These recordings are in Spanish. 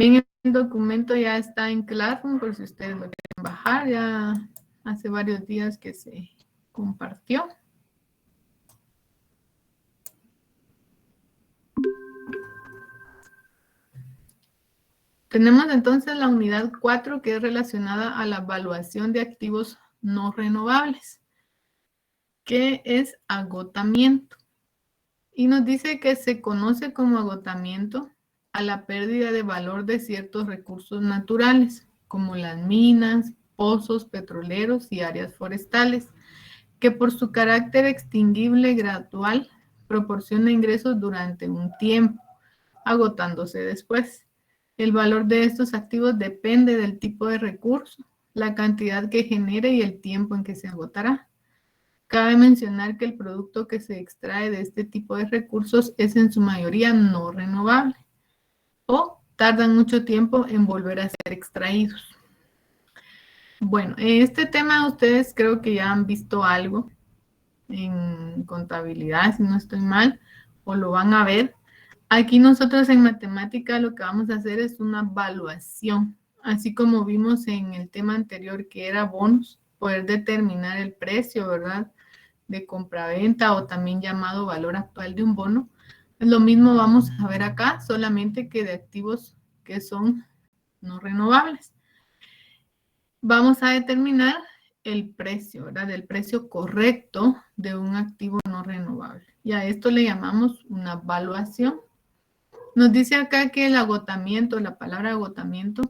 el documento ya está en Classroom, por si ustedes lo quieren bajar, ya hace varios días que se compartió. Tenemos entonces la unidad 4 que es relacionada a la evaluación de activos no renovables, que es agotamiento. Y nos dice que se conoce como agotamiento a la pérdida de valor de ciertos recursos naturales, como las minas, pozos petroleros y áreas forestales, que por su carácter extinguible gradual proporciona ingresos durante un tiempo, agotándose después. El valor de estos activos depende del tipo de recurso, la cantidad que genere y el tiempo en que se agotará. Cabe mencionar que el producto que se extrae de este tipo de recursos es en su mayoría no renovable o tardan mucho tiempo en volver a ser extraídos. Bueno, en este tema ustedes creo que ya han visto algo en contabilidad, si no estoy mal, o lo van a ver. Aquí nosotros en matemática lo que vamos a hacer es una evaluación, así como vimos en el tema anterior que era bonos, poder determinar el precio, ¿verdad?, de compraventa o también llamado valor actual de un bono. Lo mismo vamos a ver acá, solamente que de activos que son no renovables. Vamos a determinar el precio, ¿verdad? El precio correcto de un activo no renovable. Y a esto le llamamos una evaluación. Nos dice acá que el agotamiento, la palabra agotamiento,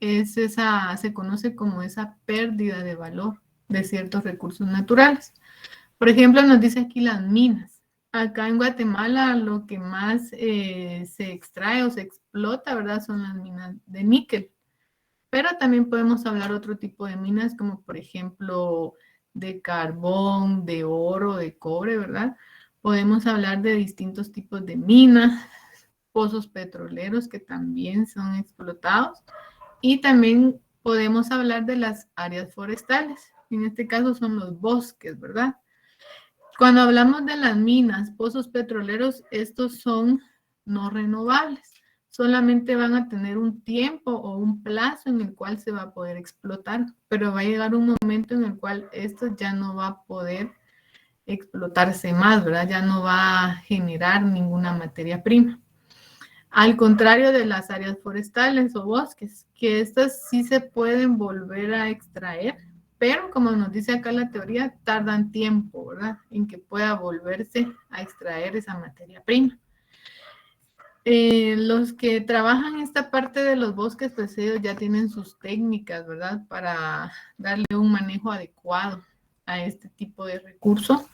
es se conoce como esa pérdida de valor de ciertos recursos naturales. Por ejemplo, nos dice aquí las minas. Acá en Guatemala lo que más se extrae o se explota, ¿verdad? Son las minas de níquel. Pero también podemos hablar otro tipo de minas, como por ejemplo de carbón, de oro, de cobre, ¿verdad? Podemos hablar de distintos tipos de minas, pozos petroleros que también son explotados. Y también podemos hablar de las áreas forestales. En este caso son los bosques, ¿verdad? Cuando hablamos de las minas, pozos petroleros, estos son no renovables. Solamente van a tener un tiempo o un plazo en el cual se va a poder explotar, pero va a llegar un momento en el cual esto ya no va a poder explotarse más, ¿verdad? Ya no va a generar ninguna materia prima. Al contrario de las áreas forestales o bosques, que estas sí se pueden volver a extraer, pero como nos dice acá la teoría, tardan tiempo, ¿verdad?, en que pueda volverse a extraer esa materia prima. Los que trabajan esta parte de los bosques, pues ellos ya tienen sus técnicas, ¿verdad?, para darle un manejo adecuado a este tipo de recurso.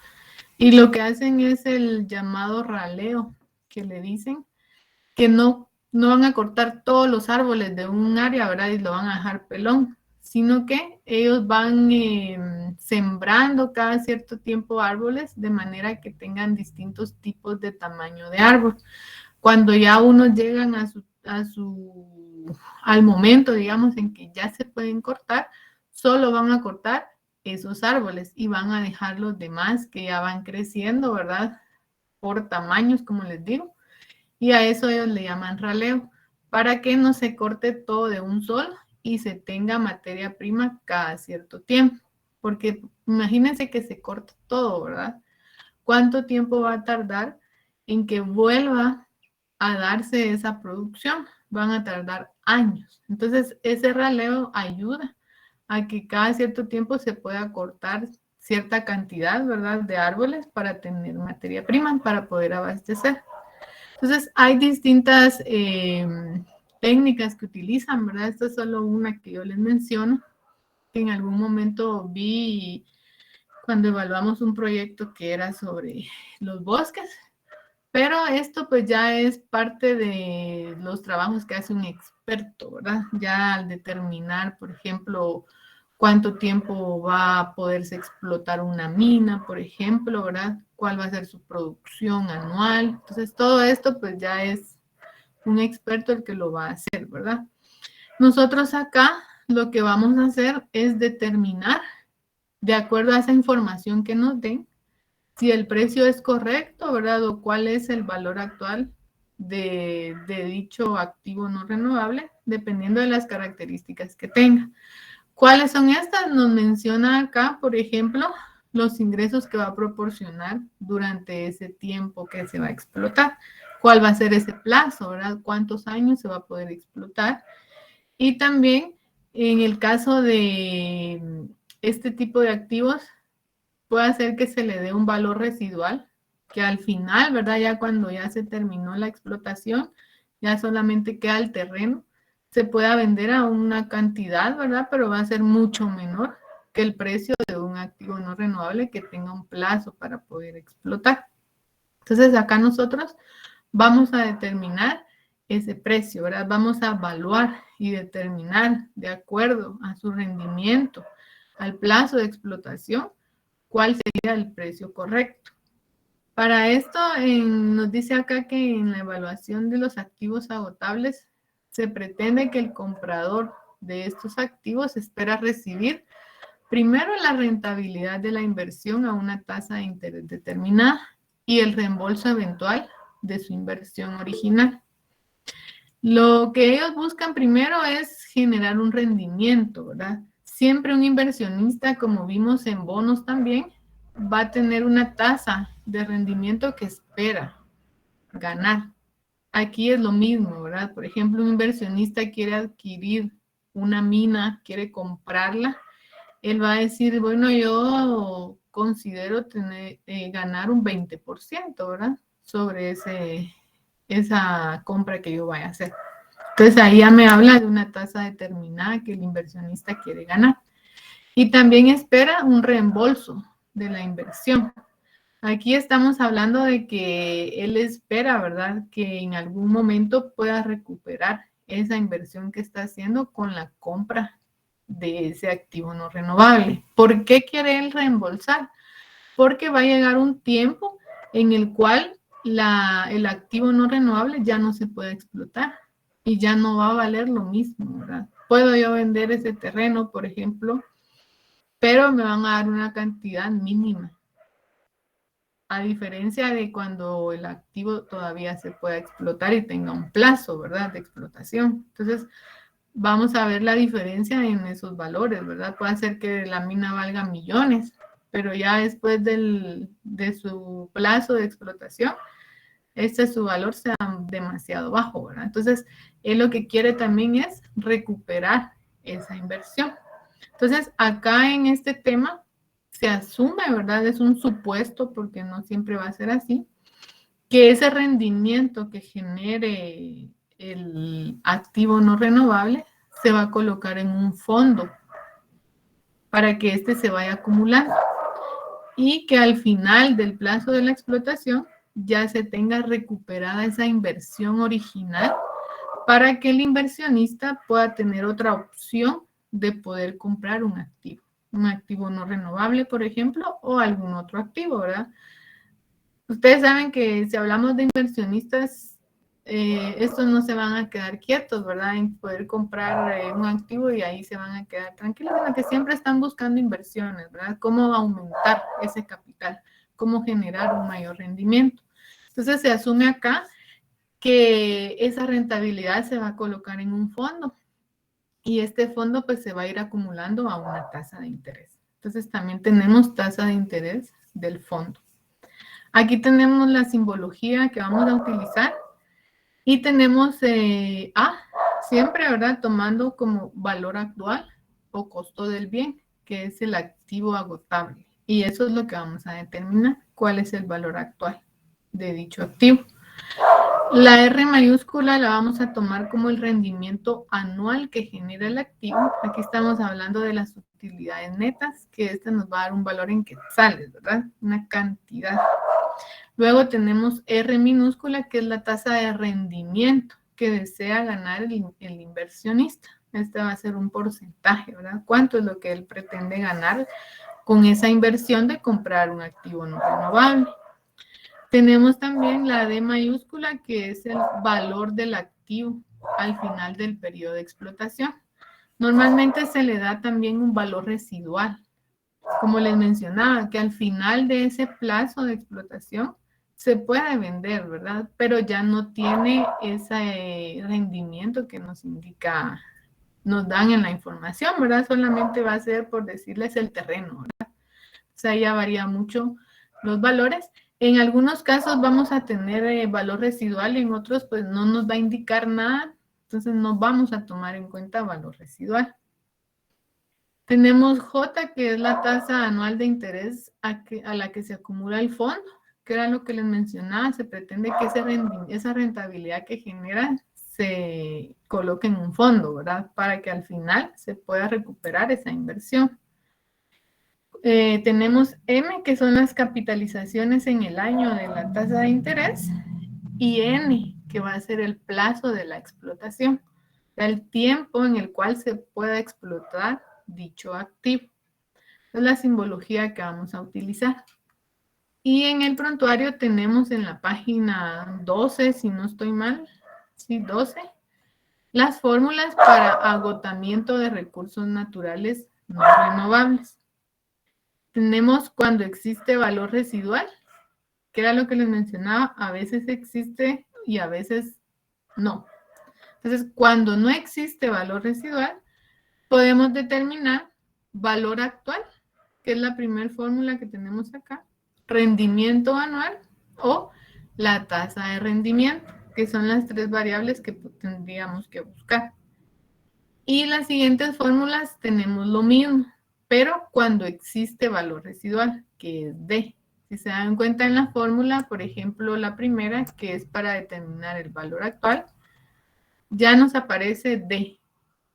Y lo que hacen es el llamado raleo, que le dicen, que no van a cortar todos los árboles de un área, ¿verdad?, y lo van a dejar pelón, sino que ellos van sembrando cada cierto tiempo árboles de manera que tengan distintos tipos de tamaño de árbol. Cuando ya unos llegan al momento, digamos, en que ya se pueden cortar, solo van a cortar esos árboles y van a dejar los demás que ya van creciendo, ¿verdad?, por tamaños, como les digo. Y a eso ellos le llaman raleo, para que no se corte todo de un solo y se tenga materia prima cada cierto tiempo. Porque imagínense que se corta todo, ¿verdad? ¿Cuánto tiempo va a tardar en que vuelva a darse esa producción? Van a tardar años. Entonces, ese raleo ayuda a que cada cierto tiempo se pueda cortar cierta cantidad, ¿verdad?, de árboles para tener materia prima, para poder abastecer. Entonces, hay distintas técnicas que utilizan, ¿verdad? Esta es solo una que yo les menciono, que en algún momento vi cuando evaluamos un proyecto que era sobre los bosques, pero esto pues ya es parte de los trabajos que hace un experto, ¿verdad? Ya al determinar, por ejemplo, cuánto tiempo va a poderse explotar una mina, por ejemplo, ¿verdad? Cuál va a ser su producción anual. Entonces, todo esto pues ya es un experto el que lo va a hacer, ¿verdad? Nosotros acá lo que vamos a hacer es determinar, de acuerdo a esa información que nos den, si el precio es correcto, ¿verdad? O cuál es el valor actual de dicho activo no renovable, dependiendo de las características que tenga. ¿Cuáles son estas? Nos menciona acá, por ejemplo, los ingresos que va a proporcionar durante ese tiempo que se va a explotar. ¿Cuál va a ser ese plazo, verdad? ¿Cuántos años se va a poder explotar? Y también, en el caso de este tipo de activos, puede ser que se le dé un valor residual, que al final, ¿verdad? Ya cuando ya se terminó la explotación, ya solamente queda el terreno, se pueda vender a una cantidad, ¿verdad? Pero va a ser mucho menor que el precio de un activo no renovable que tenga un plazo para poder explotar. Entonces, acá nosotros vamos a determinar ese precio, ¿verdad? Vamos a evaluar y determinar de acuerdo a su rendimiento, al plazo de explotación, cuál sería el precio correcto. Para esto, nos dice acá que en la evaluación de los activos agotables se pretende que el comprador de estos activos espera recibir primero la rentabilidad de la inversión a una tasa de interés determinada y el reembolso eventual de su inversión original. Lo que ellos buscan primero es generar un rendimiento, ¿verdad? Siempre un inversionista, como vimos en bonos también, va a tener una tasa de rendimiento que espera ganar. Aquí es lo mismo, ¿verdad? Por ejemplo, un inversionista quiere adquirir una mina, quiere comprarla, él va a decir, bueno, yo considero ganar un 20%, ¿verdad? Sobre esa compra que yo vaya a hacer. Entonces ahí ya me habla de una tasa determinada que el inversionista quiere ganar. Y también espera un reembolso de la inversión. Aquí estamos hablando de que él espera, ¿verdad? Que en algún momento pueda recuperar esa inversión que está haciendo con la compra de ese activo no renovable. ¿Por qué quiere él reembolsar? Porque va a llegar un tiempo en el cual el activo no renovable ya no se puede explotar y ya no va a valer lo mismo, ¿verdad? Puedo yo vender ese terreno, por ejemplo, pero me van a dar una cantidad mínima. A diferencia de cuando el activo todavía se pueda explotar y tenga un plazo, ¿verdad? De explotación. Entonces, vamos a ver la diferencia en esos valores, ¿verdad? Puede ser que la mina valga millones, pero ya después de su plazo de explotación, su valor sea demasiado bajo, ¿verdad? Entonces, él lo que quiere también es recuperar esa inversión. Entonces, acá en este tema se asume, ¿verdad? Es un supuesto, porque no siempre va a ser así, que ese rendimiento que genere el activo no renovable se va a colocar en un fondo para que este se vaya acumulando y que al final del plazo de la explotación ya se tenga recuperada esa inversión original para que el inversionista pueda tener otra opción de poder comprar un activo no renovable, por ejemplo, o algún otro activo, ¿verdad? Ustedes saben que si hablamos de inversionistas, estos no se van a quedar quietos, ¿verdad? En poder comprar un activo y ahí se van a quedar tranquilos, sino que siempre están buscando inversiones, ¿verdad? Cómo aumentar ese capital, cómo generar un mayor rendimiento. Entonces se asume acá que esa rentabilidad se va a colocar en un fondo y este fondo pues se va a ir acumulando a una tasa de interés. Entonces también tenemos tasa de interés del fondo. Aquí tenemos la simbología que vamos a utilizar y tenemos A, siempre, ¿verdad? Tomando como valor actual o costo del bien, que es el activo agotable. Y eso es lo que vamos a determinar, cuál es el valor actual de dicho activo. La R mayúscula la vamos a tomar como el rendimiento anual que genera el activo. Aquí estamos hablando de las utilidades netas, que este nos va a dar un valor en quetzales, ¿verdad? Una cantidad. Luego tenemos R minúscula, que es la tasa de rendimiento que desea ganar el inversionista. Este va a ser un porcentaje, ¿verdad? ¿Cuánto es lo que él pretende ganar con esa inversión de comprar un activo no renovable? Tenemos también la D mayúscula, que es el valor del activo al final del periodo de explotación. Normalmente se le da también un valor residual. Como les mencionaba, que al final de ese plazo de explotación se puede vender, ¿verdad? Pero ya no tiene ese rendimiento que nos indica, nos dan en la información, ¿verdad? Solamente va a ser por decirles el terreno, ¿verdad? O sea, ya varía mucho los valores. En algunos casos vamos a tener valor residual y en otros pues no nos va a indicar nada, entonces no vamos a tomar en cuenta valor residual. Tenemos J, que es la tasa anual de interés a la que se acumula el fondo, que era lo que les mencionaba. Se pretende que esa rentabilidad que genera se coloque en un fondo, ¿verdad? Para que al final se pueda recuperar esa inversión. Tenemos M, que son las capitalizaciones en el año de la tasa de interés, y N, que va a ser el plazo de la explotación, el tiempo en el cual se pueda explotar dicho activo. Es la simbología que vamos a utilizar. Y en el prontuario tenemos en la página 12, si no estoy mal, sí, 12, las fórmulas para agotamiento de recursos naturales no renovables. Tenemos cuando existe valor residual, que era lo que les mencionaba, a veces existe y a veces no. Entonces, cuando no existe valor residual, podemos determinar valor actual, que es la primera fórmula que tenemos acá, rendimiento anual o la tasa de rendimiento, que son las tres variables que tendríamos que buscar. Y las siguientes fórmulas tenemos lo mismo, pero cuando existe valor residual, que es D. Si se dan cuenta en la fórmula, por ejemplo, la primera, que es para determinar el valor actual, ya nos aparece D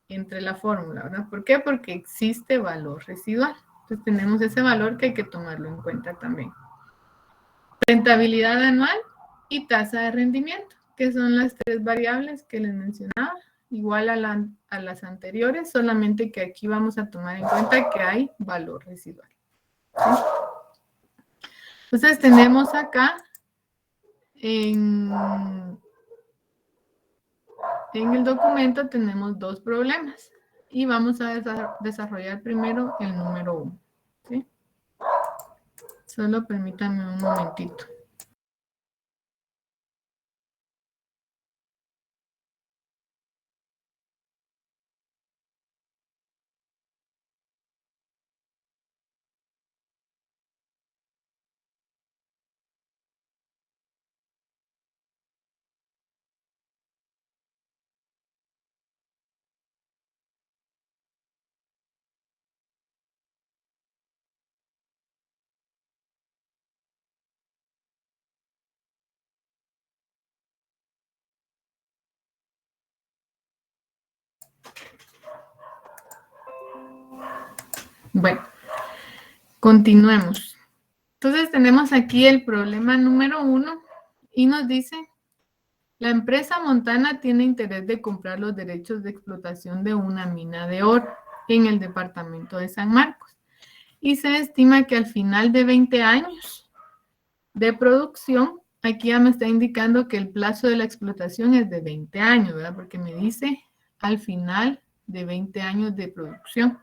entre la fórmula, ¿verdad? ¿Por qué? Porque existe valor residual. Entonces tenemos ese valor que hay que tomarlo en cuenta también. Rentabilidad anual y tasa de rendimiento, que son las tres variables que les mencionaba, igual a las anteriores, solamente que aquí vamos a tomar en cuenta que hay valor residual. ¿Sí? Entonces tenemos acá en el documento tenemos dos problemas y vamos a desarrollar primero el número 1. ¿Sí? Solo permítanme un momentito. Bueno, continuemos. Entonces tenemos aquí el problema número 1 y nos dice, la empresa Montana tiene interés de comprar los derechos de explotación de una mina de oro en el departamento de San Marcos y se estima que al final de 20 años de producción, aquí ya me está indicando que el plazo de la explotación es de 20 años, ¿verdad? Porque me dice al final de 20 años de producción.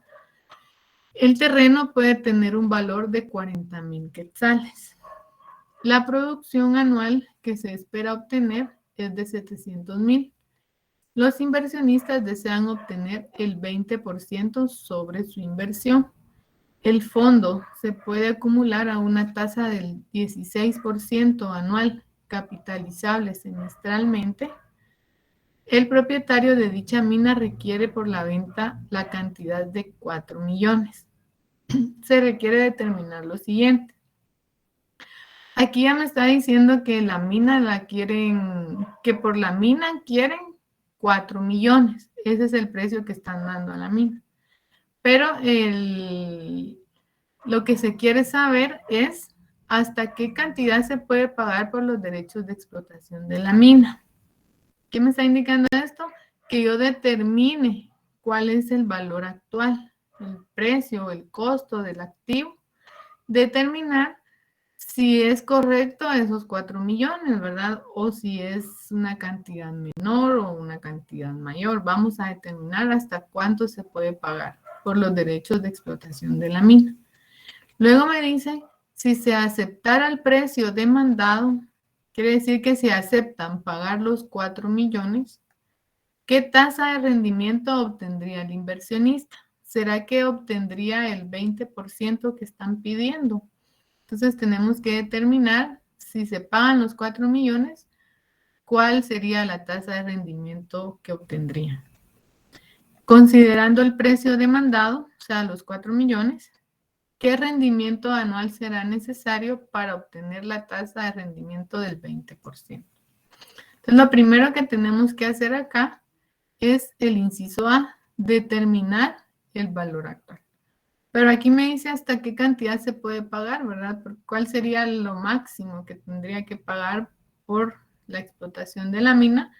El terreno puede tener un valor de 40,000 quetzales. La producción anual que se espera obtener es de 700,000. Los inversionistas desean obtener el 20% sobre su inversión. El fondo se puede acumular a una tasa del 16% anual, capitalizable semestralmente. El propietario de dicha mina requiere por la venta la cantidad de 4 millones. Se requiere determinar lo siguiente. Aquí ya me está diciendo que la mina la quieren, que por la mina quieren 4 millones. Ese es el precio que están dando a la mina. Pero lo que se quiere saber es hasta qué cantidad se puede pagar por los derechos de explotación de la mina. ¿Qué me está indicando esto? Que yo determine cuál es el valor actual, el precio o el costo del activo. Determinar si es correcto esos 4 millones, ¿verdad? O si es una cantidad menor o una cantidad mayor. Vamos a determinar hasta cuánto se puede pagar por los derechos de explotación de la mina. Luego me dice, si se aceptara el precio demandado, Quiere decir que si aceptan pagar los 4 millones, ¿qué tasa de rendimiento obtendría el inversionista? ¿Será que obtendría el 20% que están pidiendo? Entonces tenemos que determinar si se pagan los 4 millones, ¿cuál sería la tasa de rendimiento que obtendría? Considerando el precio demandado, o sea, los 4 millones, ¿qué rendimiento anual será necesario para obtener la tasa de rendimiento del 20%? Entonces, lo primero que tenemos que hacer acá es el inciso A, determinar el valor actual. Pero aquí me dice hasta qué cantidad se puede pagar, ¿verdad? ¿Cuál sería lo máximo que tendría que pagar por la explotación de la mina?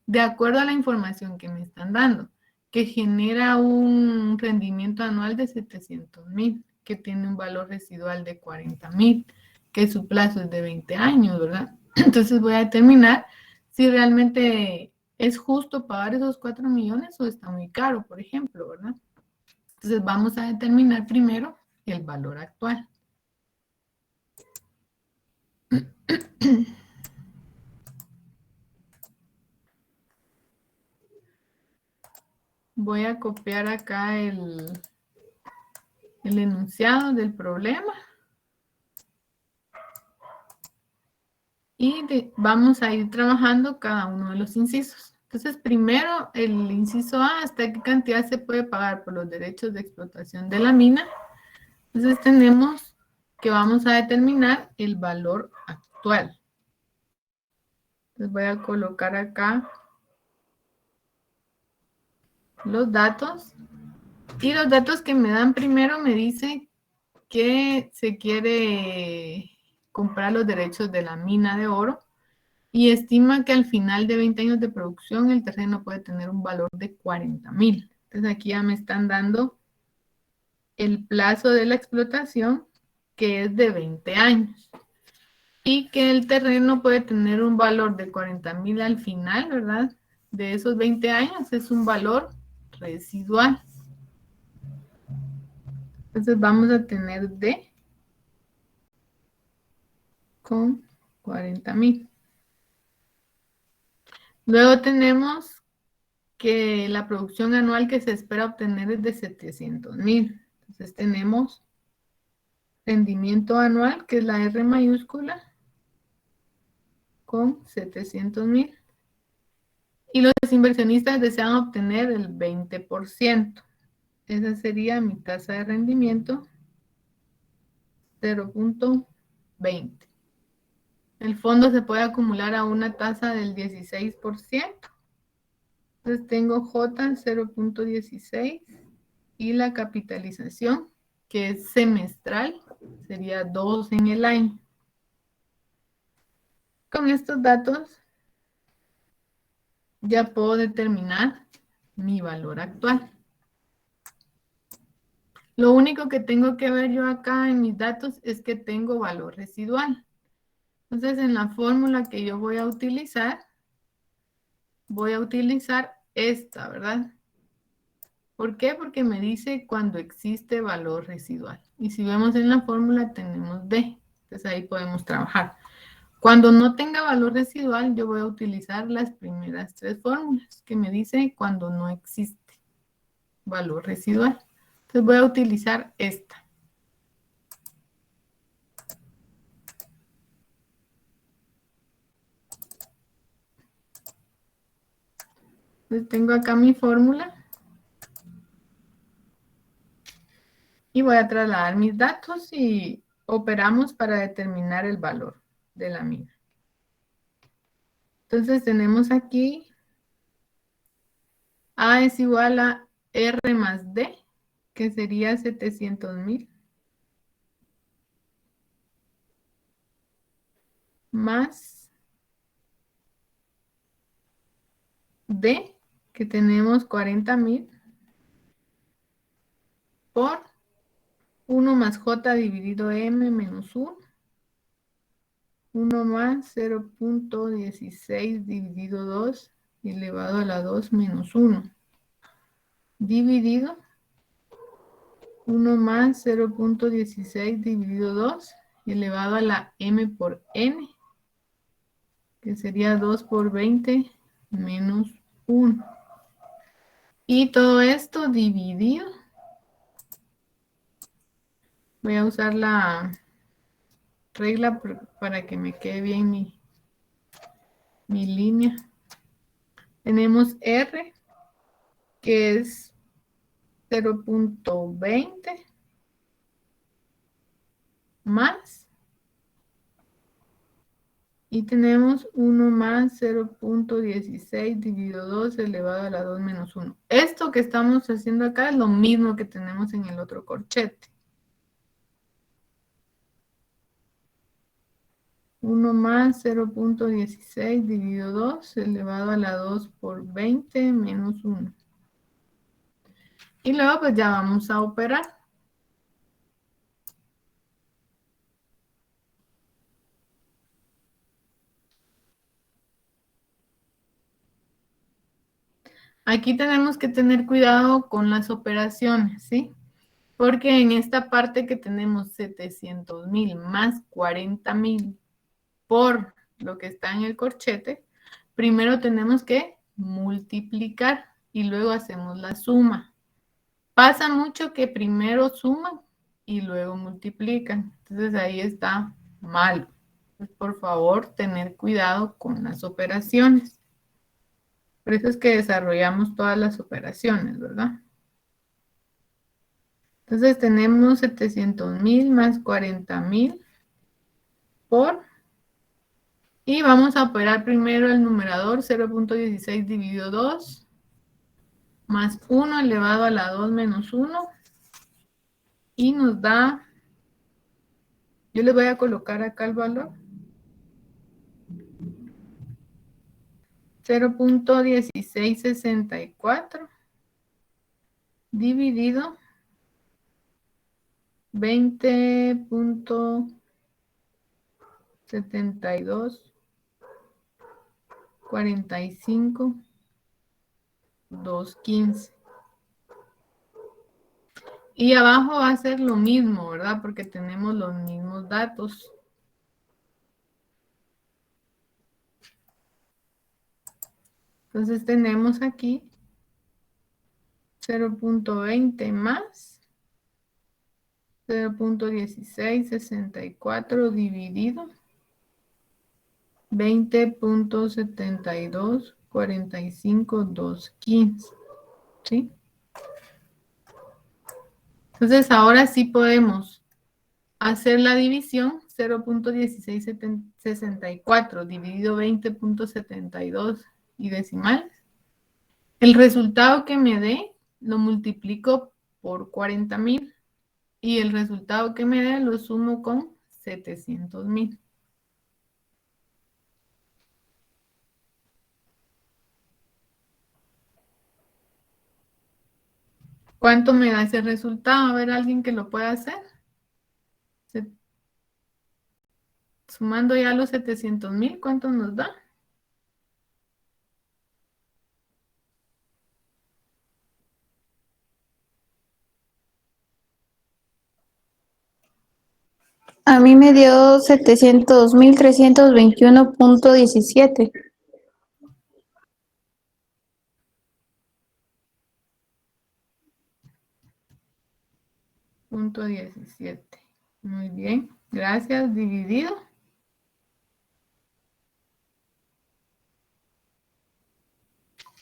De acuerdo a la información que me están dando, que genera un rendimiento anual de 700,000, que tiene un valor residual de 40,000, que su plazo es de 20 años, ¿verdad? Entonces voy a determinar si realmente es justo pagar esos 4 millones o está muy caro, por ejemplo, ¿verdad? Entonces vamos a determinar primero el valor actual. Voy a copiar acá el enunciado del problema y vamos a ir trabajando cada uno de los incisos. Entonces, primero el inciso A, ¿hasta qué cantidad se puede pagar por los derechos de explotación de la mina? Entonces tenemos que vamos a determinar el valor actual. Entonces voy a colocar acá los datos. Y los datos que me dan primero me dice que se quiere comprar los derechos de la mina de oro y estima que al final de 20 años de producción el terreno puede tener un valor de 40,000. Entonces aquí ya me están dando el plazo de la explotación, que es de 20 años. Y que el terreno puede tener un valor de 40,000 al final, ¿verdad? De esos 20 años es un valor residual. Entonces vamos a tener D con 40,000. Luego tenemos que la producción anual que se espera obtener es de 700,000. Entonces tenemos rendimiento anual, que es la R mayúscula, con 700,000. Y los inversionistas desean obtener el 20%. Esa sería mi tasa de rendimiento, 0.20. El fondo se puede acumular a una tasa del 16%. Entonces tengo J 0.16 y la capitalización, que es semestral, sería 2 en el año. Con estos datos ya puedo determinar mi valor actual. Lo único que tengo que ver yo acá en mis datos es que tengo valor residual. Entonces, en la fórmula que yo voy a utilizar esta, ¿verdad? ¿Por qué? Porque me dice cuando existe valor residual. Y si vemos en la fórmula tenemos D. Entonces ahí podemos trabajar. Cuando no tenga valor residual, yo voy a utilizar las primeras 3 fórmulas que me dice cuando no existe valor residual. Entonces voy a utilizar esta. Entonces tengo acá mi fórmula y voy a trasladar mis datos y operamos para determinar el valor de la mina. Entonces tenemos aquí A es igual a R más D, que sería 700,000, más D, que tenemos 40,000, por 1 más J dividido M menos 1, 1 más 0.16 dividido 2 elevado a la 2 menos 1, dividido 1 más 0.16 dividido 2 elevado a la M por N que sería 2 por 20 menos 1. Y todo esto dividido. Voy a usar la regla para que me quede bien mi línea. Tenemos R, que es 0.20 más. Y tenemos 1 más 0.16 dividido 2 elevado a la 2 menos 1. Esto que estamos haciendo acá es lo mismo que tenemos en el otro corchete. 1 más 0.16 dividido 2 elevado a la 2 por 20 menos 1. Y luego pues ya vamos a operar. Aquí tenemos que tener cuidado con las operaciones, ¿sí? Porque en esta parte que tenemos 700,000 más 40,000 por lo que está en el corchete, primero tenemos que multiplicar y luego hacemos la suma. Pasa mucho que primero suman y luego multiplican. Entonces ahí está mal. Entonces, por favor, tener cuidado con las operaciones. Por eso es que desarrollamos todas las operaciones, ¿verdad? Entonces tenemos 700,000 más 40,000 por... Y vamos a operar primero el numerador 0.16 dividido 2 más 1 elevado a la 2 menos 1. Y nos da... Yo le voy a colocar acá el valor. 0.1664 dividido 20.7245,215. Y abajo va a ser lo mismo, ¿verdad? Porque tenemos los mismos datos. Entonces tenemos aquí 0.20 más 0.1664 dividido 20.7245,215. ¿Sí? Entonces ahora sí podemos hacer la división 0.1664 dividido 20.72 y decimales. El resultado que me dé lo multiplico por 40,000 y el resultado que me dé lo sumo con 700,000. ¿Cuánto me da ese resultado? A ver, alguien que lo pueda hacer. Sumando ya los 700,000, ¿cuánto nos da? A mí me dio 700.321.17. Punto 17. Muy bien, gracias. Dividido.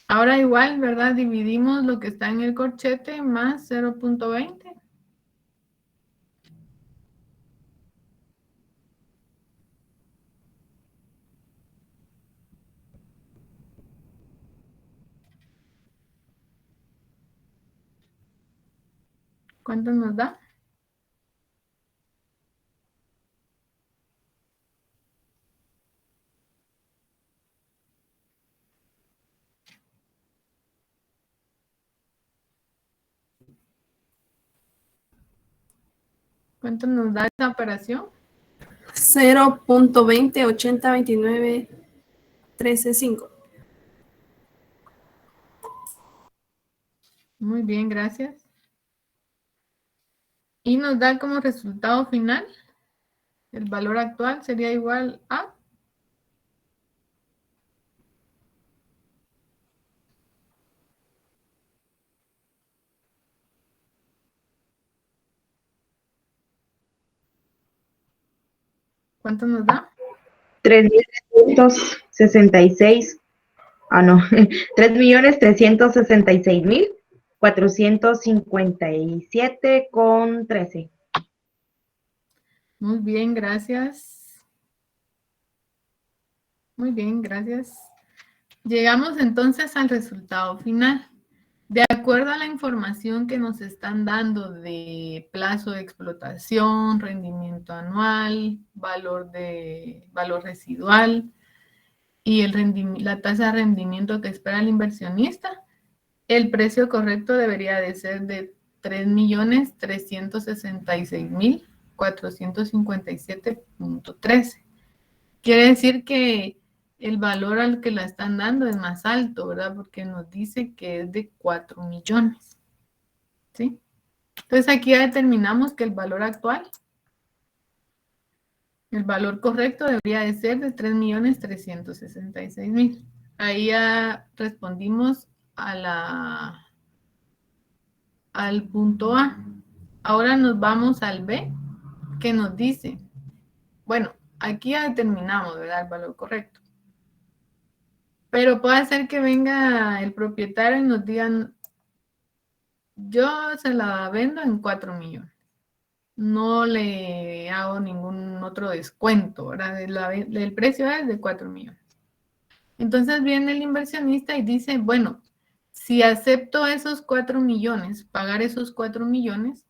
Ahora igual, ¿verdad? Dividimos lo que está en el corchete más 0.20. ¿Cuánto nos da? ¿Cuánto nos da esta operación? 0.20802913,5. Muy bien, gracias. Y nos da como resultado final, el valor actual sería igual a... ¿Cuánto nos da? 3.366. No. 3.366.457,13. Muy bien, gracias. Muy bien, gracias. Llegamos entonces al resultado final. De acuerdo a la información que nos están dando de plazo de explotación, rendimiento anual, valor residual y la tasa de rendimiento que espera el inversionista, el precio correcto debería de ser de 3.366.457.13. Quiere decir que el valor al que la están dando es más alto, ¿verdad? Porque nos dice que es de 4 millones, ¿sí? Entonces aquí ya determinamos que el valor actual, el valor correcto debería de ser de 3.366.000. Ahí ya respondimos al punto A. Ahora nos vamos al B, que nos dice, bueno, aquí ya determinamos, ¿verdad? El valor correcto. Pero puede ser que venga el propietario y nos digan, yo se la vendo en 4 millones. No le hago ningún otro descuento, ¿verdad? El precio es de 4 millones. Entonces viene el inversionista y dice, bueno, si acepto esos 4 millones, pagar esos 4 millones,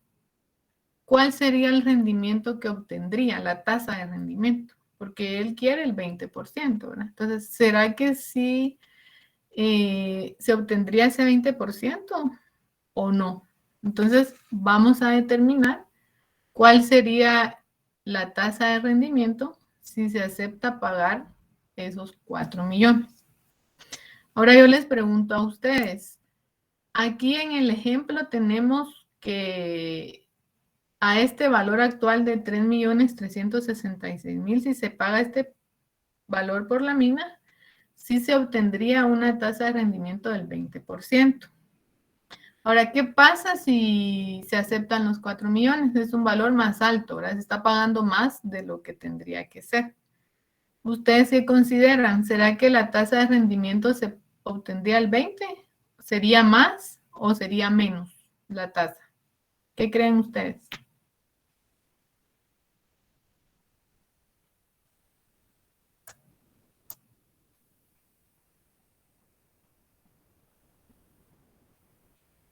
¿cuál sería el rendimiento que obtendría, la tasa de rendimiento? Porque él quiere el 20%, ¿verdad? Entonces, ¿será que sí se obtendría ese 20% o no? Entonces, vamos a determinar cuál sería la tasa de rendimiento si se acepta pagar esos 4 millones. Ahora yo les pregunto a ustedes, aquí en el ejemplo tenemos que a este valor actual de 3.366.000, si se paga este valor por la mina, sí se obtendría una tasa de rendimiento del 20%. Ahora, ¿qué pasa si se aceptan los 4 millones? Es un valor más alto, ¿verdad? Se está pagando más de lo que tendría que ser. ¿Ustedes qué consideran? ¿Será que la tasa de rendimiento se obtendría al 20? ¿Sería más o sería menos la tasa? ¿Qué creen ustedes?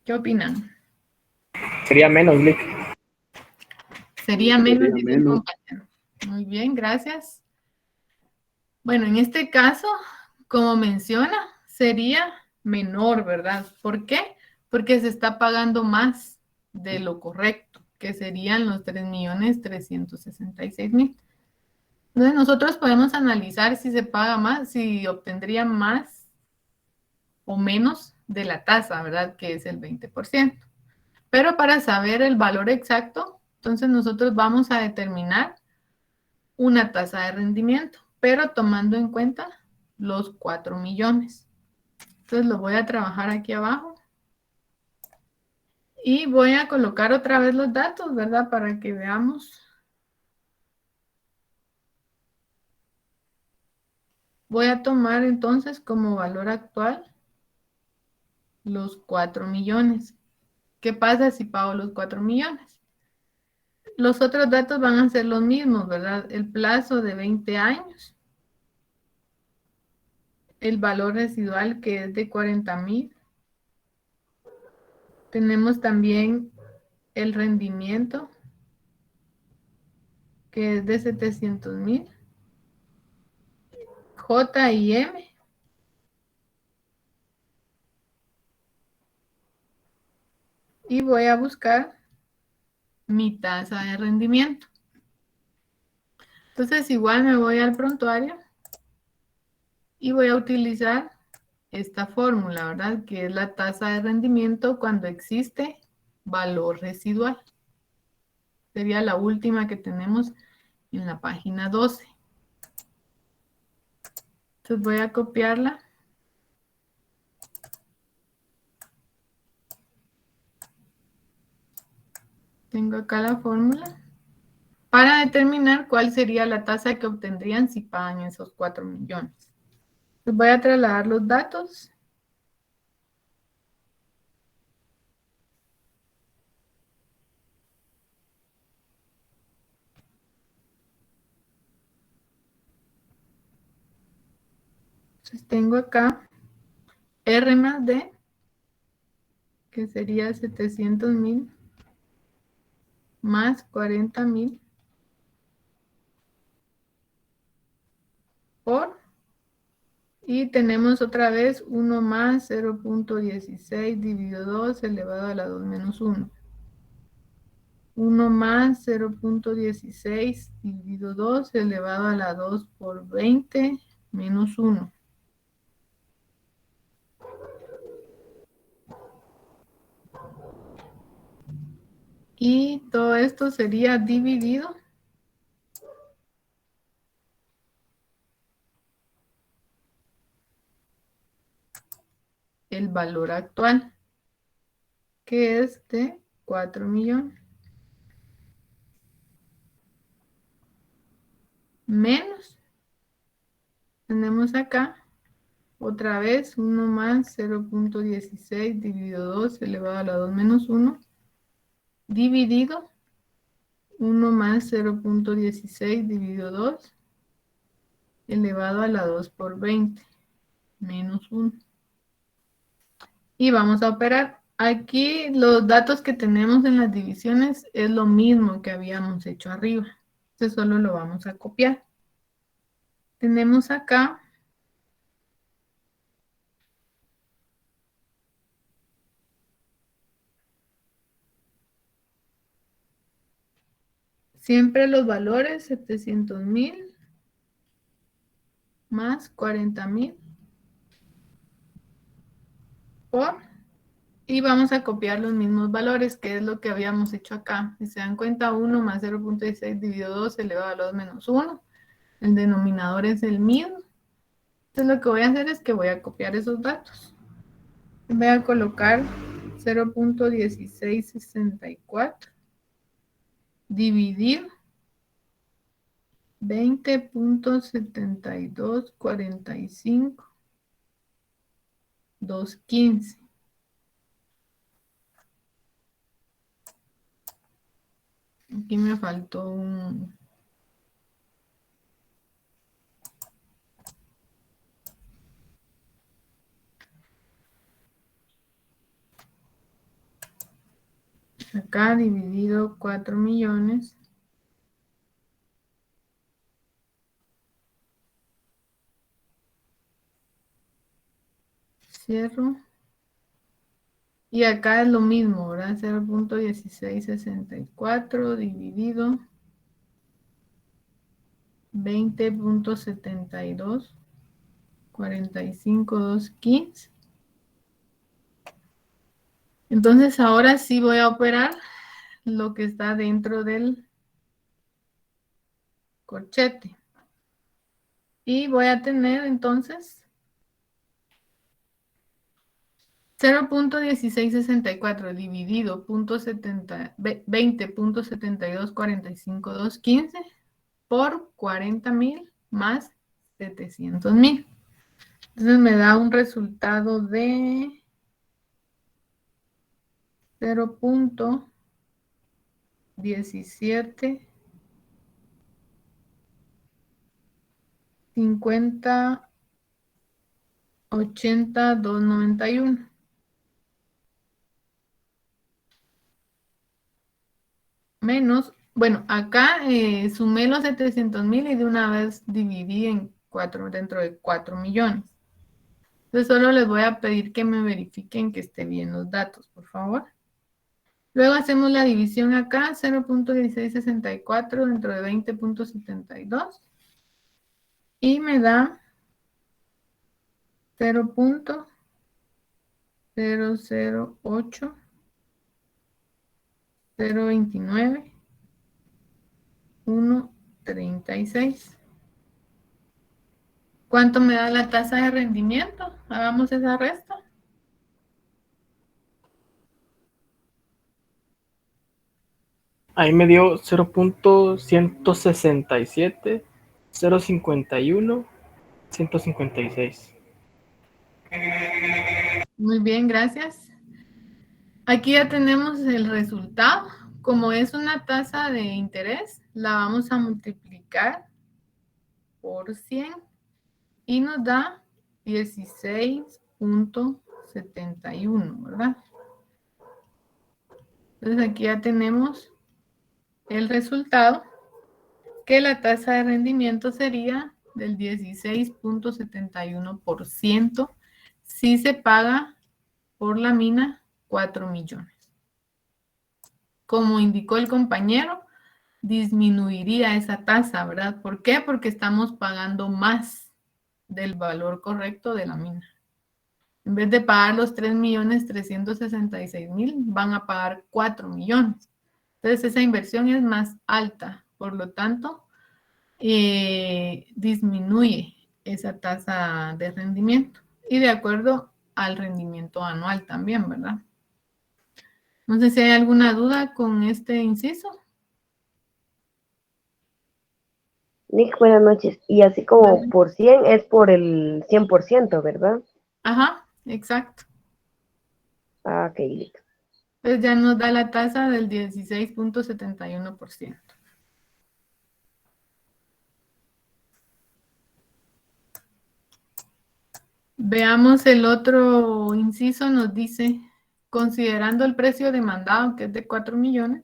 ¿Qué opinan? Sería menos, Lick. Sería menos, dice el compañero. Muy bien, gracias. Bueno, en este caso, como menciona, sería menor, ¿verdad? ¿Por qué? Porque se está pagando más de lo correcto, que serían los 3.366.000. Entonces nosotros podemos analizar si se paga más, si obtendría más o menos de la tasa, ¿verdad? Que es el 20%. Pero para saber el valor exacto, entonces nosotros vamos a determinar una tasa de rendimiento, pero tomando en cuenta los 4 millones. Entonces lo voy a trabajar aquí abajo. Y voy a colocar otra vez los datos, ¿verdad? Para que veamos. Voy a tomar entonces como valor actual los 4 millones. ¿Qué pasa si pago los 4 millones? Los otros datos van a ser los mismos, ¿verdad? El plazo de 20 años. El valor residual que es de 40.000. Tenemos también el rendimiento que es de 700.000. J y M. Y voy a buscar mi tasa de rendimiento. Entonces igual me voy al prontuario y voy a utilizar esta fórmula, ¿verdad? Que es la tasa de rendimiento cuando existe valor residual. Sería la última que tenemos en la página 12. Entonces voy a copiarla. Tengo acá la fórmula. para determinar cuál sería la tasa que obtendrían si pagan esos 4 millones. Les voy a trasladar los datos. Entonces tengo acá R más D, que sería 700,000 más 40,000 por, y tenemos otra vez 1 más 0.16 dividido 2 elevado a la 2 menos 1. 1 más 0.16 dividido 2 elevado a la 2 por 20 menos 1. Y todo esto sería dividido el valor actual, que es de 4 millones. Menos, tenemos acá otra vez 1 más 0.16 dividido 2 elevado a la 2 menos 1, dividido 1 más 0.16 dividido 2 elevado a la 2 por 20 menos 1. Y vamos a operar. Aquí los datos que tenemos en las divisiones es lo mismo que habíamos hecho arriba. Entonces solo lo vamos a copiar. Tenemos acá siempre los valores 700,000 más 40,000 por, y vamos a copiar los mismos valores, que es lo que habíamos hecho acá. Si se dan cuenta, 1 más 0.16 dividido 2 elevado a la 2 menos 1. El denominador es el mismo. Entonces lo que voy a hacer es que voy a copiar esos datos. Voy a colocar 0.1664 dividir 20.7245 215. Aquí me faltó un... Acá dividido 4 millones. Cierro. Y acá es lo mismo, ¿verdad? 0.1664 dividido 20.72 45 215. Entonces ahora sí voy a operar lo que está dentro del corchete. Y voy a tener entonces 0.1664 dividido 20.7245 215 por 40,000 más 700,000. Entonces me da un resultado de 0.17 50 80 291. Menos, bueno, acá sumé los 700,000 y de una vez dividí en 4 dentro de 4 millones. Entonces solo les voy a pedir que me verifiquen que esté bien los datos, por favor. Luego hacemos la división acá, 0.1664 dentro de 20.72. Y me da 0.008 029 136. ¿Cuánto me da la tasa de rendimiento? Hagamos esa resta. Ahí me dio 0.167, 0.51, 156. Muy bien, gracias. Aquí ya tenemos el resultado. Como es una tasa de interés, la vamos a multiplicar por 100 y nos da 16.71, ¿verdad? Entonces aquí ya tenemos el resultado, que la tasa de rendimiento sería del 16.71% si se paga por la mina 4 millones. Como indicó el compañero, disminuiría esa tasa, ¿verdad? ¿Por qué? Porque estamos pagando más del valor correcto de la mina. En vez de pagar los 3.366.000, van a pagar 4 millones. Entonces esa inversión es más alta, por lo tanto, disminuye esa tasa de rendimiento y de acuerdo al rendimiento anual también, ¿verdad? No sé si hay alguna duda con este inciso. Nick, buenas noches. Y así como por 100 es por el 100%, ¿verdad? Ajá, exacto. Ah, ok, listo. Entonces ya nos da la tasa del 16.71%. Veamos el otro inciso, nos dice, considerando el precio demandado, que es de 4 millones,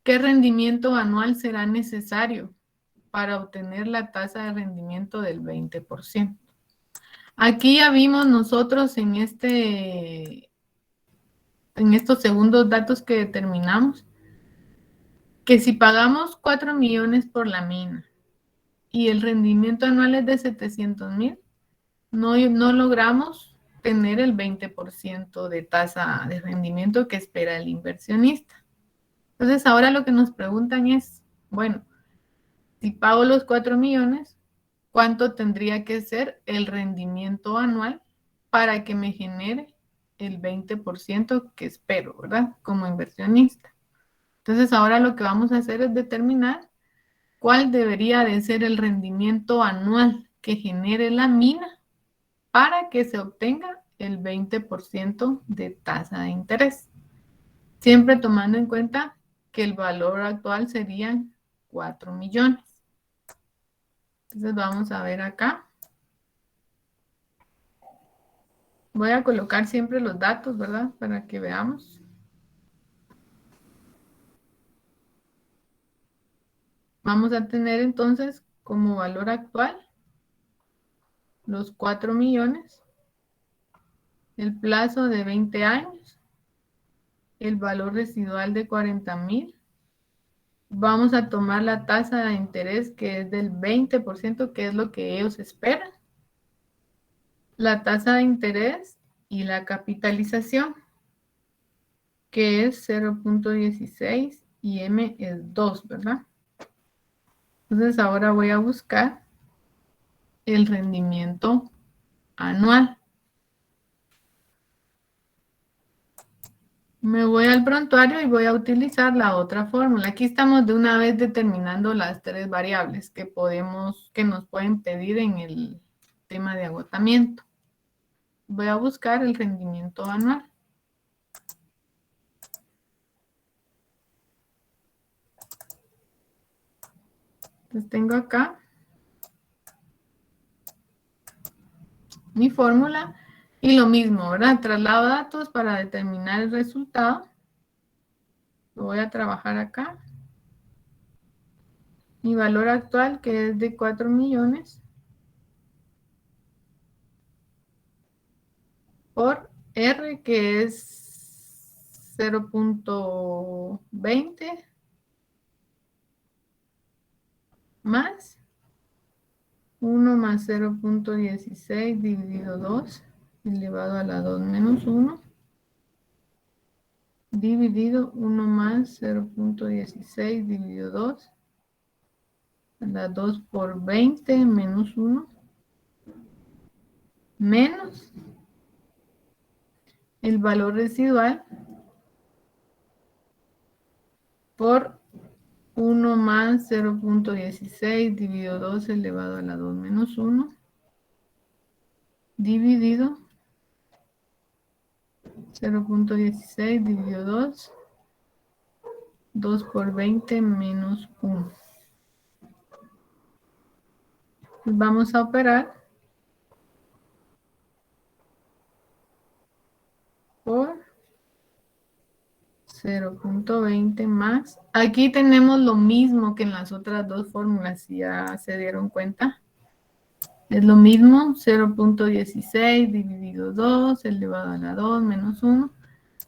¿qué rendimiento anual será necesario para obtener la tasa de rendimiento del 20%? Aquí ya vimos nosotros en estos segundos datos que determinamos, que si pagamos 4 millones por la mina y el rendimiento anual es de 700.000, no logramos tener el 20% de tasa de rendimiento que espera el inversionista. Entonces ahora lo que nos preguntan es, bueno, si pago los 4 millones, ¿cuánto tendría que ser el rendimiento anual para que me genere el 20% que espero, ¿verdad? Como inversionista. Entonces ahora lo que vamos a hacer es determinar cuál debería de ser el rendimiento anual que genere la mina para que se obtenga el 20% de tasa de interés. Siempre tomando en cuenta que el valor actual serían 4 millones. Entonces vamos a ver acá. Voy a colocar siempre los datos, ¿verdad? Para que veamos. Vamos a tener entonces como valor actual los 4 millones, el plazo de 20 años, el valor residual de 40.000. Vamos a tomar la tasa de interés que es del 20%, que es lo que ellos esperan. La tasa de interés y la capitalización, que es 0.16 y M es 2, ¿verdad? Entonces ahora voy a buscar el rendimiento anual. Me voy al prontuario y voy a utilizar la otra fórmula. Aquí estamos de una vez determinando las 3 variables que nos pueden pedir en el tema de agotamiento. Voy a buscar el rendimiento anual. Entonces tengo acá mi fórmula y lo mismo, ¿verdad? Traslado datos para determinar el resultado. Lo voy a trabajar acá. Mi valor actual, que es de 4 millones, por R, que es 0.20, más 1 más 0.16 dividido 2, elevado a la 2 menos 1, dividido 1 más 0.16 dividido 2, a la 2 por 20 menos 1, menos el valor residual, por 1 más 0.16 dividido 2 elevado a la 2 menos 1 dividido 0.16 dividido 2 por 20 menos 1. Vamos a operar por 0.20 más. Aquí tenemos lo mismo que en las otras dos fórmulas, si ya se dieron cuenta. Es lo mismo, 0.16 dividido 2 elevado a la 2 menos 1.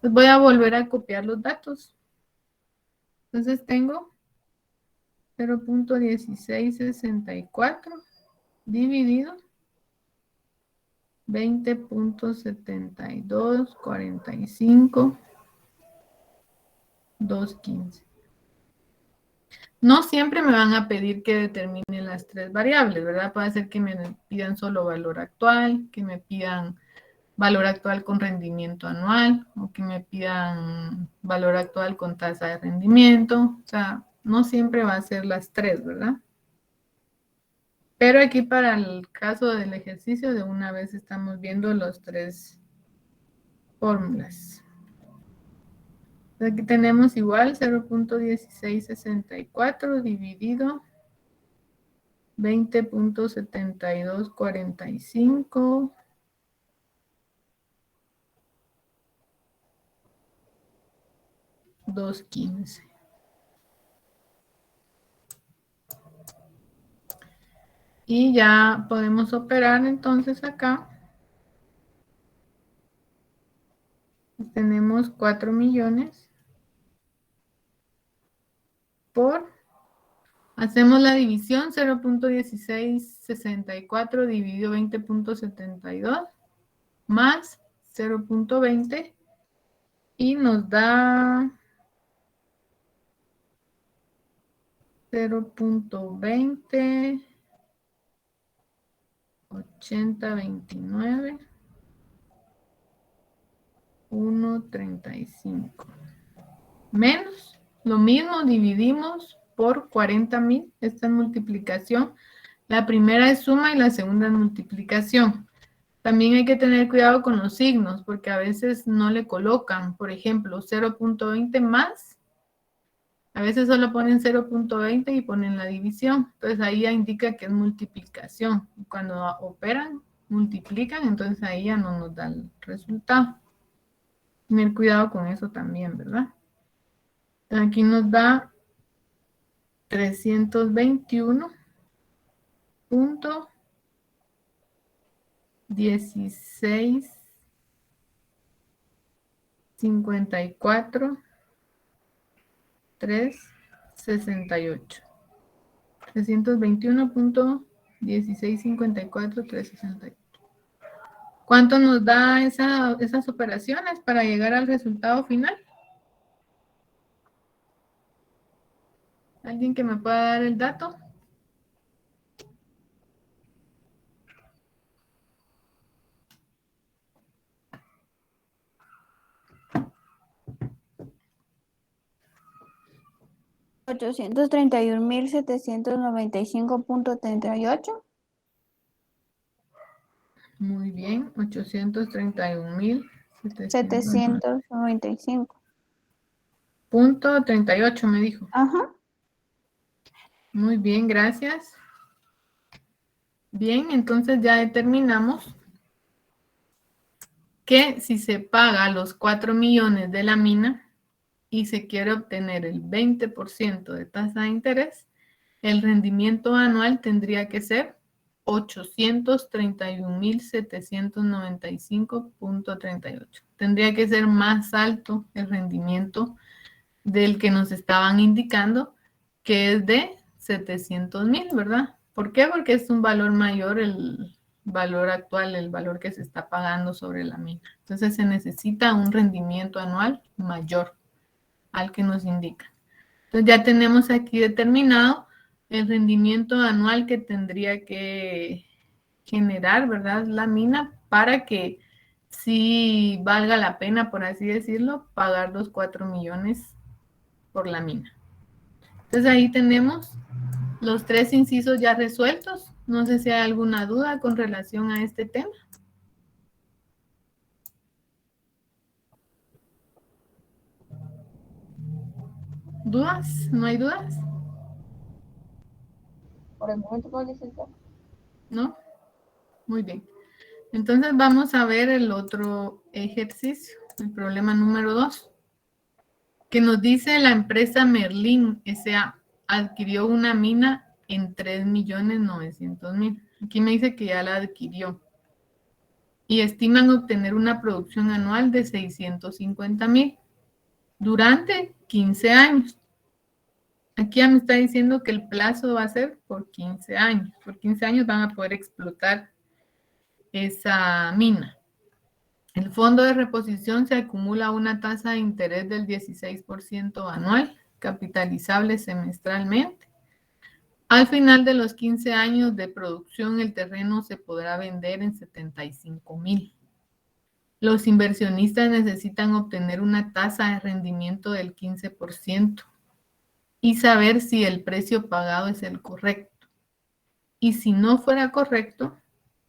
Pues voy a volver a copiar los datos. Entonces tengo 0.1664 dividido 20.7245 215. No siempre me van a pedir que determine las tres variables, ¿verdad? Puede ser que me pidan solo valor actual, que me pidan valor actual con rendimiento anual, o que me pidan valor actual con tasa de rendimiento. O sea, no siempre va a ser las tres, ¿verdad? Pero aquí para el caso del ejercicio, de una vez estamos viendo las tres fórmulas. Aquí tenemos igual 0.1664 dividido 20.7245 215. Y ya podemos operar entonces acá. Tenemos 4 millones por, hacemos la división, 0.1664 dividido 20.72 más 0.20 y nos da 0.20 8029 135 menos lo mismo, dividimos por 40,000. Esta es multiplicación. La primera es suma y la segunda es multiplicación. También hay que tener cuidado con los signos porque a veces no le colocan, por ejemplo, 0.20 más. A veces solo ponen 0.20 y ponen la división. Entonces ahí ya indica que es multiplicación. Cuando operan, multiplican, entonces ahí ya no nos da el resultado. Tener cuidado con eso también, ¿verdad? Entonces aquí nos da 321.1654 368. 321.1654 368. ¿Cuánto nos da esas operaciones para llegar al resultado final? ¿Alguien que me pueda dar el dato? $831,795.38. Muy bien, 831,795.38 me dijo. Ajá. Muy bien, gracias. Bien, entonces ya determinamos que si se paga los 4 millones de la mina y se quiere obtener el 20% de tasa de interés, el rendimiento anual tendría que ser 831,795.38. Tendría que ser más alto el rendimiento del que nos estaban indicando, que es de 700,000, ¿verdad? ¿Por qué? Porque es un valor mayor el valor actual, el valor que se está pagando sobre la mina. Entonces se necesita un rendimiento anual mayor al que nos indica. Entonces ya tenemos aquí determinado el rendimiento anual que tendría que generar, ¿verdad? La mina para que sí valga la pena, por así decirlo, pagar los 4 millones por la mina. Entonces ahí tenemos los 3 incisos ya resueltos. No sé si hay alguna duda con relación a este tema. ¿Dudas? ¿No hay dudas? Por el momento no licenciado. ¿No? Muy bien. Entonces vamos a ver el otro ejercicio, el problema número 2, que nos dice la empresa Merlin S.A. adquirió una mina en 3.900.000. Aquí me dice que ya la adquirió. Y estiman obtener una producción anual de 650.000 durante 15 años. Aquí ya me está diciendo que el plazo va a ser por 15 años. Por 15 años van a poder explotar esa mina. El fondo de reposición se acumula una tasa de interés del 16% anual, capitalizable semestralmente. Al final de los 15 años de producción, el terreno se podrá vender en 75.000. Los inversionistas necesitan obtener una tasa de rendimiento del 15% y saber si el precio pagado es el correcto. Y si no fuera correcto,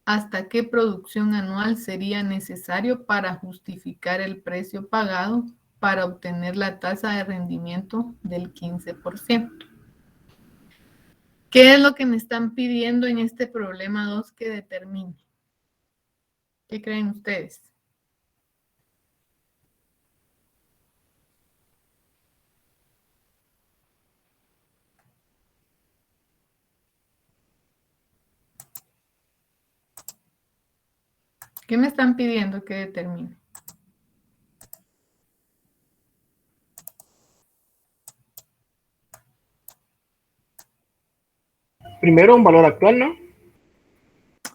¿hasta qué producción anual sería necesario para justificar el precio pagado para obtener la tasa de rendimiento del 15%? ¿Qué es lo que me están pidiendo en este problema 2 que determine? ¿Qué creen ustedes? ¿Qué me están pidiendo que determine? Primero un valor actual, ¿no?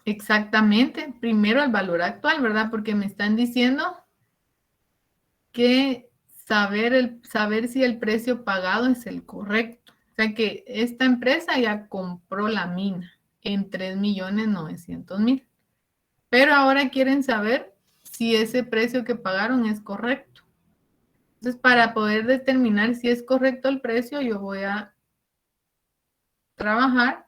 Exactamente. Primero el valor actual, ¿verdad? Porque me están diciendo que saber si el precio pagado es el correcto. O sea que esta empresa ya compró la mina en 3.900.000. Pero ahora quieren saber si ese precio que pagaron es correcto. Entonces, para poder determinar si es correcto el precio, yo voy a trabajar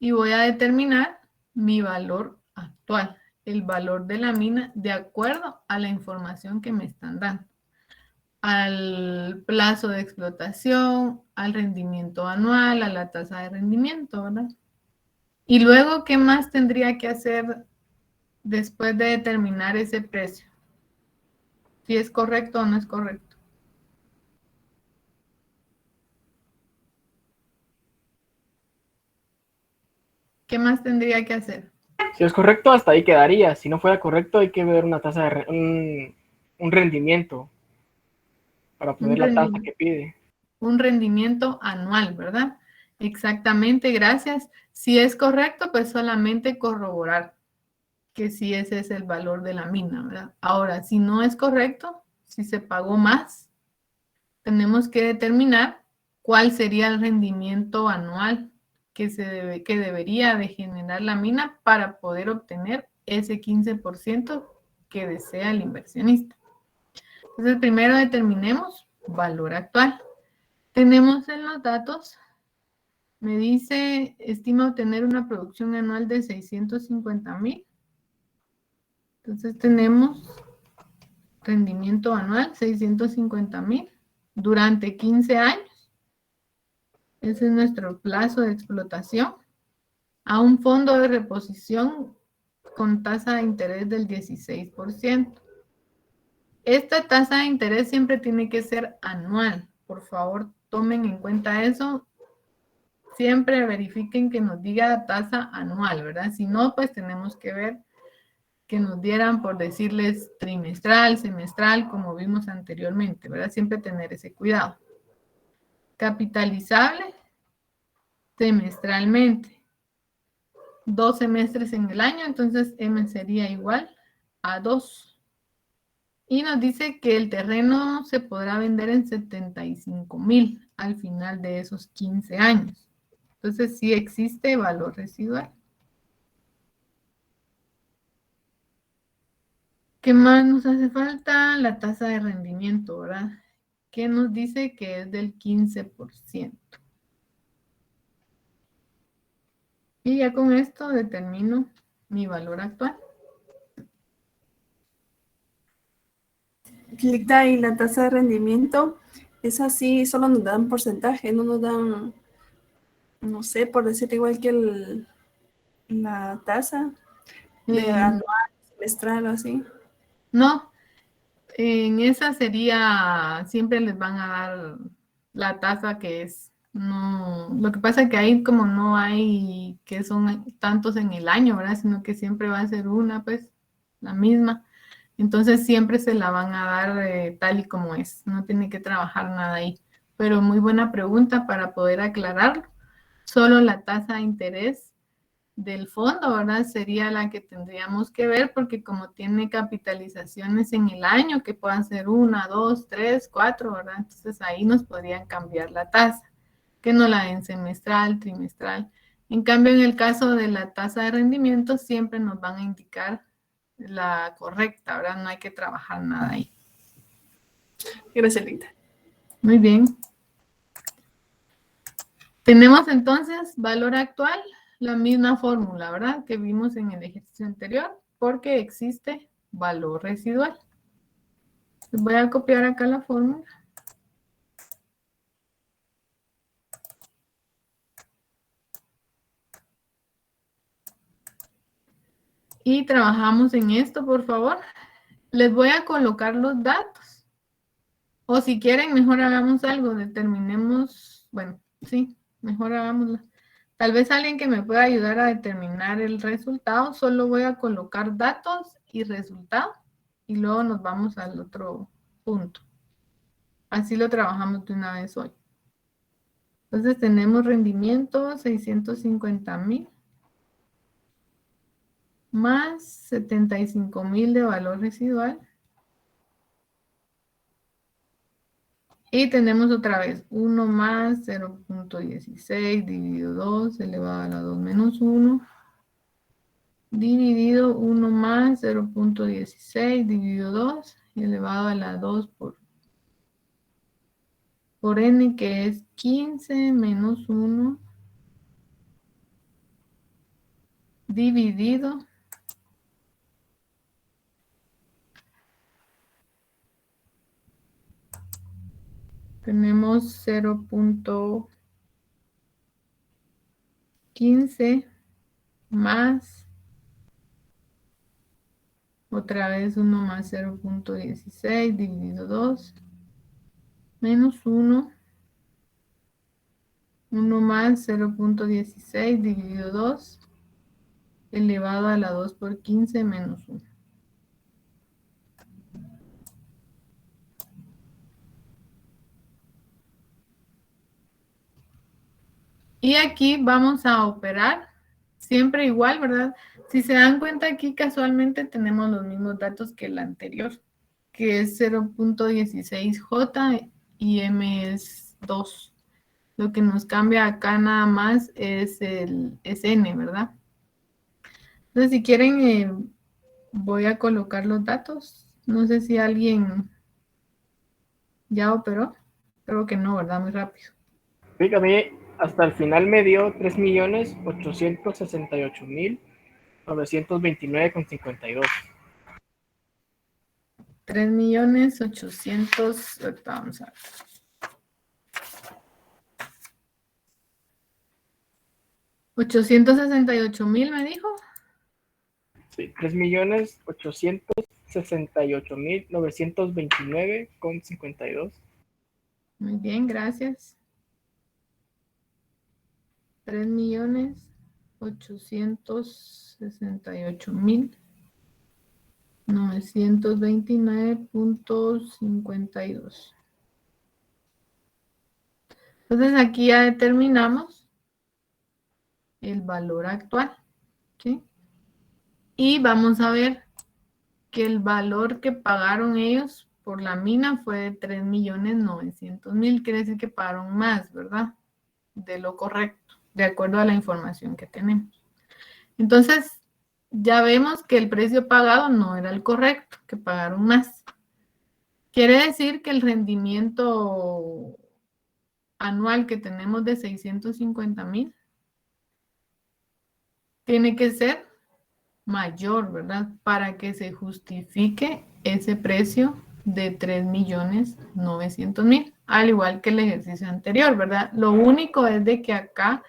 y voy a determinar mi valor actual, el valor de la mina de acuerdo a la información que me están dando, al plazo de explotación, al rendimiento anual, a la tasa de rendimiento, ¿verdad? Y luego, ¿qué más tendría que hacer después de determinar ese precio? Si es correcto o no es correcto. ¿Qué más tendría que hacer? Si es correcto, hasta ahí quedaría. Si no fuera correcto, hay que ver una tasa de un rendimiento para obtener la tasa que pide. Un rendimiento anual, ¿verdad? Exactamente, gracias. Si es correcto, pues solamente corroborar que sí ese es el valor de la mina, ¿verdad? Ahora, si no es correcto, si se pagó más, tenemos que determinar cuál sería el rendimiento anual que debería de generar la mina para poder obtener ese 15% que desea el inversionista. Entonces, primero determinemos valor actual. Tenemos en los datos, me dice, estima obtener una producción anual de 650.000. Entonces tenemos rendimiento anual, 650.000 durante 15 años. Ese es nuestro plazo de explotación. A un fondo de reposición con tasa de interés del 16%. Esta tasa de interés siempre tiene que ser anual. Por favor, tomen en cuenta eso. Siempre verifiquen que nos diga tasa anual, ¿verdad? Si no, pues tenemos que ver que nos dieran, por decirles, trimestral, semestral, como vimos anteriormente, ¿verdad? Siempre tener ese cuidado. Capitalizable semestralmente. 2 semestres en el año, entonces M sería igual a 2. Y nos dice que el terreno se podrá vender en 75.000 al final de esos 15 años. Entonces sí existe valor residual. ¿Qué más nos hace falta? La tasa de rendimiento, ¿verdad? que nos dice que es del 15%. Y ya con esto determino mi valor actual. Clicta, y la tasa de rendimiento es así, solo nos dan porcentaje, no nos dan, no sé, por decir igual que la tasa de anual, semestral o así. No, en esa sería, siempre les van a dar la tasa que es. No, lo que pasa es que ahí como no hay que son tantos en el año, ¿verdad? Sino que siempre va a ser una, pues, la misma. Entonces siempre se la van a dar tal y como es. No tiene que trabajar nada ahí. Pero muy buena pregunta para poder aclararlo. Solo la tasa de interés del fondo, ¿verdad? Sería la que tendríamos que ver porque como tiene capitalizaciones en el año que puedan ser 1, 2, 3, 4, ¿verdad? Entonces ahí nos podrían cambiar la tasa, que no la den semestral, trimestral. En cambio, en el caso de la tasa de rendimiento siempre nos van a indicar la correcta, ¿verdad? No hay que trabajar nada ahí. Gracias, Linda. Muy bien. Tenemos entonces valor actual, la misma fórmula, ¿verdad? Que vimos en el ejercicio anterior, porque existe valor residual. Voy a copiar acá la fórmula. Y trabajamos en esto, por favor. Les voy a colocar los datos. O si quieren, mejor hagamos algo. Determinemos, bueno, sí, mejor hagámoslo. Tal vez alguien que me pueda ayudar a determinar el resultado. Solo voy a colocar datos y resultado. Y luego nos vamos al otro punto. Así lo trabajamos de una vez hoy. Entonces tenemos rendimiento 650,000 más 75,000 de valor residual. Y tenemos otra vez 1 más 0.16 dividido 2 elevado a la 2 menos 1 dividido 1 más 0.16 dividido 2 elevado a la 2 por n, que es 15 menos 1 dividido tenemos 0.15 más otra vez 1 más 0.16 dividido 2 menos 1 más 0.16 dividido 2 elevado a la 2 por 15 menos 1. Y aquí vamos a operar siempre igual, ¿verdad? Si se dan cuenta, aquí casualmente tenemos los mismos datos que el anterior, que es 0.16J y M es 2. Lo que nos cambia acá nada más es N, ¿verdad? Entonces, si quieren, voy a colocar los datos. No sé si alguien ya operó. Creo que no, ¿verdad? Muy rápido. Fíjame, hasta el final me dio 3.868.929,52. 3.800.000, ahorita vamos a ver. 868,000 me dijo. Sí, 3.868.929,52. Muy bien, gracias. 3.868.929,52. Entonces aquí ya determinamos el valor actual, ¿sí? Y vamos a ver que el valor que pagaron ellos por la mina fue de 3.900.000. Quiere decir que pagaron más, ¿verdad? De lo correcto, de acuerdo a la información que tenemos. Entonces, ya vemos que el precio pagado no era el correcto, que pagaron más. Quiere decir que el rendimiento anual que tenemos de 650,000 tiene que ser mayor, ¿verdad? Para que se justifique ese precio de 3,900,000, al igual que el ejercicio anterior, ¿verdad? Lo único es de que acá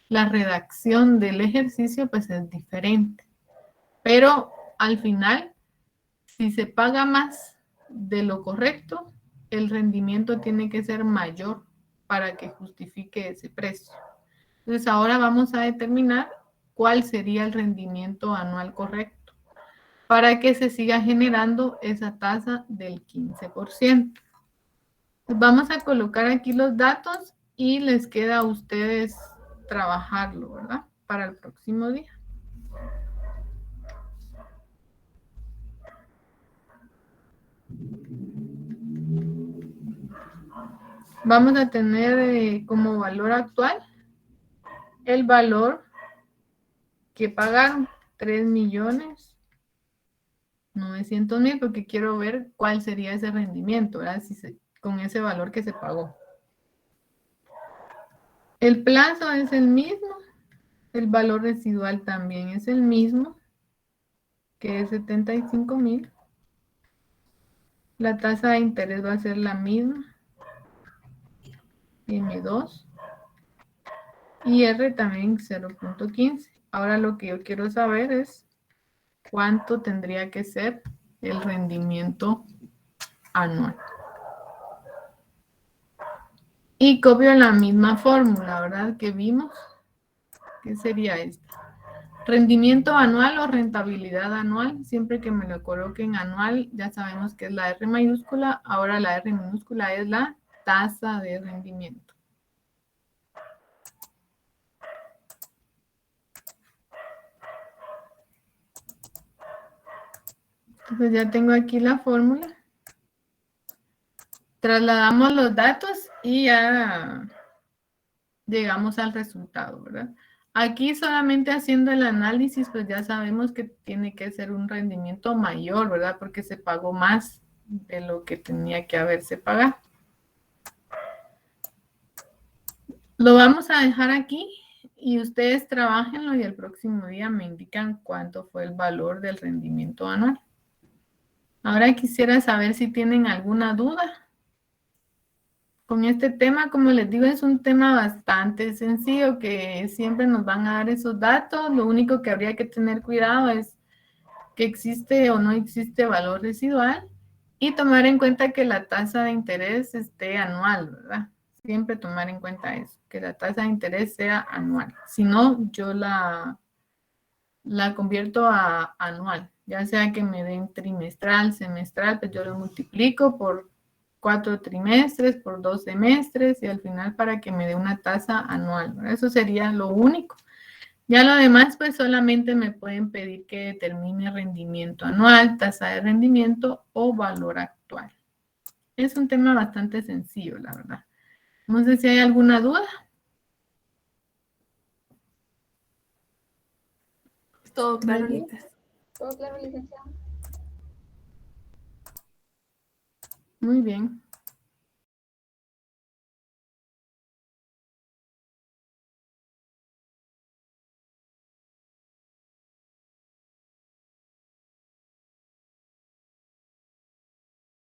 la redacción del ejercicio pues es diferente. Pero al final, si se paga más de lo correcto, el rendimiento tiene que ser mayor para que justifique ese precio. Entonces ahora vamos a determinar cuál sería el rendimiento anual correcto para que se siga generando esa tasa del 15%. Vamos a colocar aquí los datos y les queda a ustedes trabajarlo, ¿verdad? Para el próximo día. Vamos a tener como valor actual el valor que pagaron, 3,900,000, porque quiero ver cuál sería ese rendimiento, ¿verdad? Con ese valor que se pagó. El plazo es el mismo, el valor residual también es el mismo, que es 75,000. La tasa de interés va a ser la misma, M2, y R también 0,15. Ahora lo que yo quiero saber es cuánto tendría que ser el rendimiento anual. Y copio la misma fórmula, ¿verdad? Que vimos. ¿Qué sería esta? Rendimiento anual o rentabilidad anual. Siempre que me lo coloquen anual, ya sabemos que es la R mayúscula. Ahora la R minúscula es la tasa de rendimiento. Entonces ya tengo aquí la fórmula. Trasladamos los datos y ya llegamos al resultado, ¿verdad? Aquí solamente haciendo el análisis, pues ya sabemos que tiene que ser un rendimiento mayor, ¿verdad? Porque se pagó más de lo que tenía que haberse pagado. Lo vamos a dejar aquí y ustedes trabajenlo y el próximo día me indican cuánto fue el valor del rendimiento anual. Ahora quisiera saber si tienen alguna duda. Con este tema, como les digo, es un tema bastante sencillo que siempre nos van a dar esos datos. Lo único que habría que tener cuidado es que existe o no existe valor residual y tomar en cuenta que la tasa de interés esté anual, ¿verdad? Siempre tomar en cuenta eso, que la tasa de interés sea anual. Si no, yo la convierto a anual, ya sea que me den trimestral, semestral, pues yo lo multiplico por 4 trimestres, por 2 semestres y al final para que me dé una tasa anual, ¿verdad? Eso sería lo único. Ya lo demás, pues solamente me pueden pedir que determine rendimiento anual, tasa de rendimiento o valor actual. Es un tema bastante sencillo, la verdad. No sé si hay alguna duda. Todo claro, Nadie. Anita. ¿Todo claro, licenciado? Muy bien.